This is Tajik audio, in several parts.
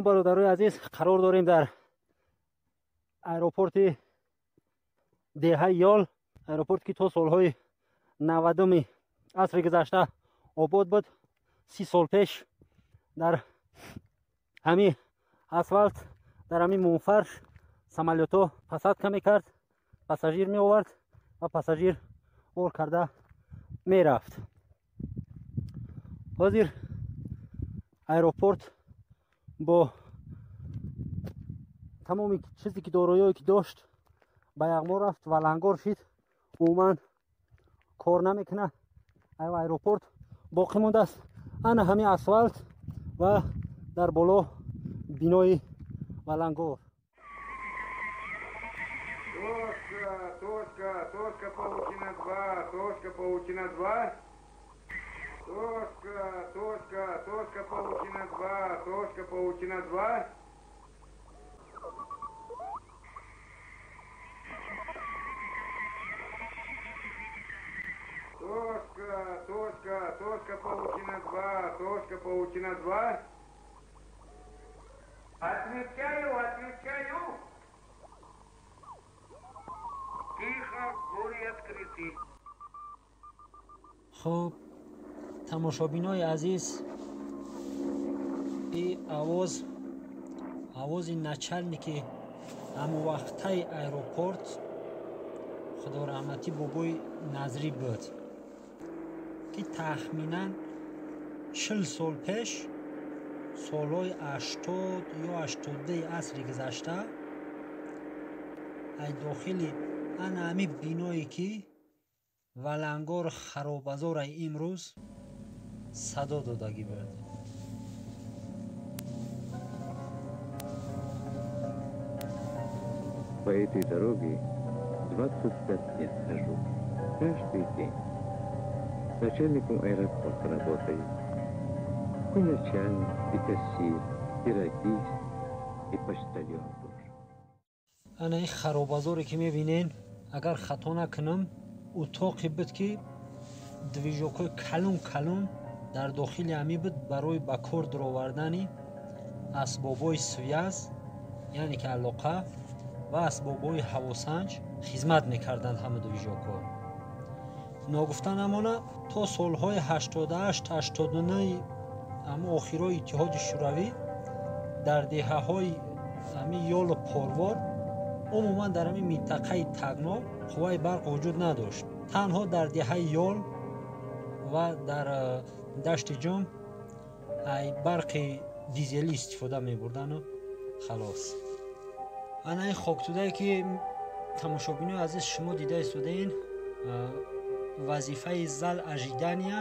Салом бародарои азиз, қарор дорем дар аэропорти деҳаи Ёл, аэропорте ки то солҳои 90-уми асри гузашта обод буд. 30 сол пеш дар ҳамин асфалт, дар ҳамин мунфарш самолёто посадка мекард, пассажир меовард ва пассажир бор карда мерафт. ҳозир аэропорт бо тамоми чизе ки дороёе ки дошт ба яғмо рафт, валангор шид, умуман кор намекунад. Аэропорт боқӣ мондааст. ана ҳамин асфалт ва дар боло бинои валангор. Точка получена 2, точка получена 2. Точка получена 2, точка получена 2. Точка получена 2, точка получена 2. Отвечаю. Тихо, двери открыты. хуб, тамошобинои азиз, и овози начальники ҳамвақтаи аэропорт худораҳмати бобои Назрӣ буд, ки тахминан 40 сол пеш, солҳои 80 ё 82 асри гузашта, ай дохили ана ҳамин биное ки валангор харобазораи имрӯз садо додагӣ буд. По этой дороге 25 лет хожу. Каждый день. С начальником аэропорта работаю. И начальник, и кассир, и радист, и почтальон тоже. ана ин харобазоре ки мебинен, агар хато накунам, утоқи буд ки движокҳои калон дар дохили ҳамин буд барои ба кор дуровардани асбобҳои связ, яъне ки алоқа ва асбобҳои ҳавосанҷ хизмат мекарданд ҳама движокҳо. Ногуфта намона, то солҳои 88-89 ҳама охирои Иттиҳоди Шӯравӣ дар деҳаҳои ҳамин Ёлу Порвор, умуман дар ҳамин минтақаи Тагно қувваи барқ вуҷуд надошт. танҳо дар деҳаи Ёл ва дар дашти Ҷум ай барқи дизелӣ истифода мебурдану халос. ана ин хокдудае ки тамошобинои азиз шумо дида истодаин, вазифаи зал ожидания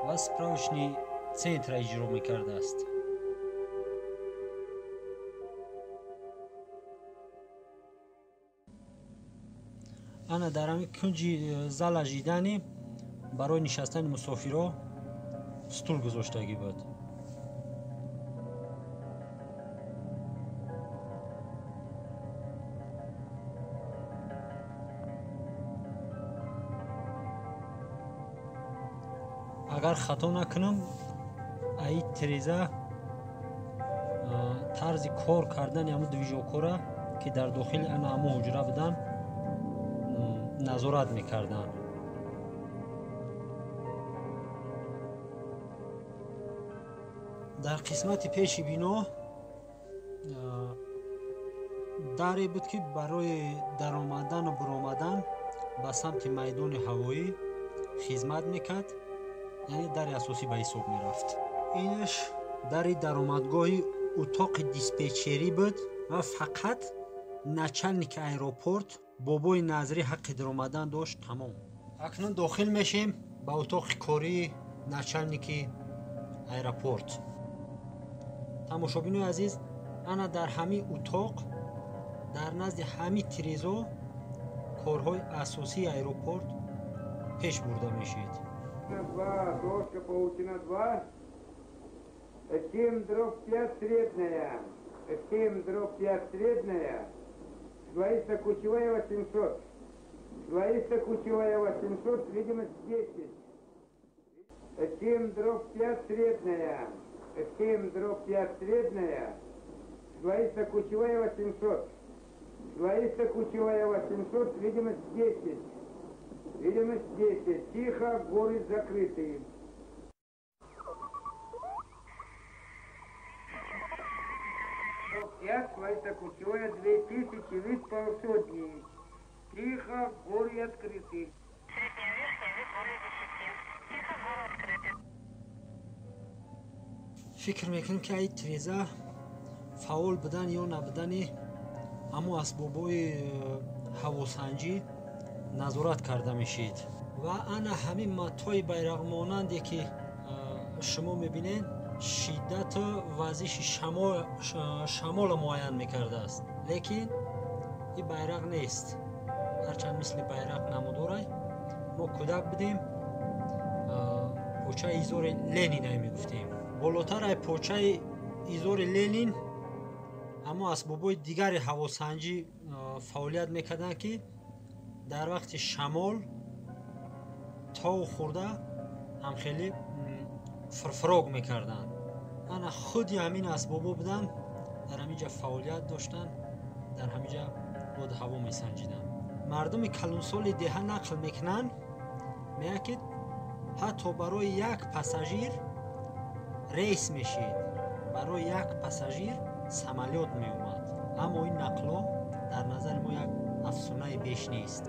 ва справочный центра иҷро мекардааст. ана дар ҳамин кунҷи зал ожиданӣ барои нишастани мусофирҳо стул гузоштагӣ буд. агар хато накунам, аи тиреза тарзи кор кардани ҳамун движокҳора ки дар дохили ана ҳамун ҳуҷра буданд назорат мекарданд. дар қисмати пеши бино даре буд ки барои даромадану буромадан ба самти майдони ҳавоӣ хизмат мекард, яъне дари асосӣ ба ҳисоб мерафт. инаш дари даромадгоҳи утоқи диспетчерӣ буд ва фақат начальники аэропорт бобои Назрӣ ҳаққи даромадан дошт. тамом. акнун дохил мешем ба утоқи кории начальники аэропорт. тамошобинои азиз, ана дар ҳамин утоқ, дар назди ҳамин тирезо корҳои асосии аэропорт пеш бурда мешид. 2, точка получена 2. 7/5 средняя. 7/5 средняя. Слоисто-кучевая 800. Слоисто-кучевая 800, видимость 10. 7/5 средняя. 7 дробь 5 средняя. Слоисто-кучевая 800. Слоисто-кучевая 800, видимость 10. Видимость 10. Тихо, горы закрытые. Я слоисто-кучевая 2000, вид полсотни. Тихо, горы открыты. фикр мекунем ки ай тиреза фаъол будан ё набудани ҳамо асбобҳои ҳавосанҷӣ назорат карда мешид ва ана ҳамин матои байрағмонанде ки шумо мебинед шиддату вазиши шамола муайян мекардааст, лекин ин байрақ нест. ҳарчанд мисли байрақ намудорай мо кӯдак будем почаи изори ленинай мегуфтем. болотар ай почаи изори ленин аммо асбобҳои дигари ҳавосанҷӣ фаъолият мекарданд ки дар вақти шамол тову хӯрда ҳамхелӣ фирфирок мекарданд. ана худи ҳамин асбобҳо буданд, дар ҳаминҷа фаъолият доштанд, дар ҳаминҷа оду ҳаво месанҷиданд. мардуми калонсоли деҳа нақл мекунанд, меяд ки ҳатто барои як пассажир рейс мешид, барои як пассажир самолёт меомад. аммо ин нақлҳо дар назари мо як афсонаи беш нест.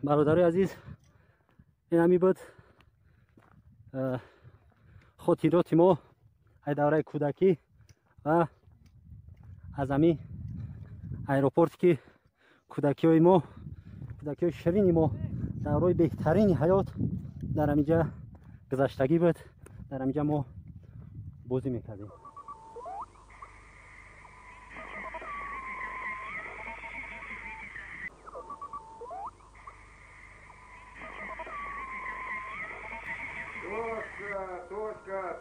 бародари азиз, ин ҳами буд хотироти мо ай давраи кӯдакӣ ва аз ҳамин аэропорте ки кӯдакиҳои мо, кӯдакиҳои ширини мо давраи беҳтарини ҳаёт дар ҳаминҷа гузаштагӣ буд. дар ҳаминҷа мо бозӣ мекардем.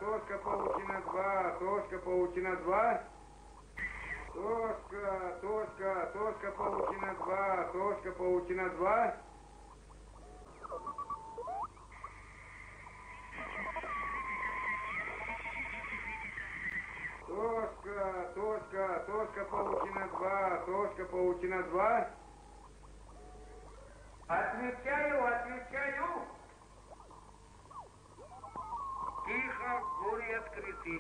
Точка, паутина 2, точка, паутина 2. Точка, паутина 2, точка, паутина 2. Точка, паутина 2, точка, паутина 2. Отвечаю. Тихо, горе открыты.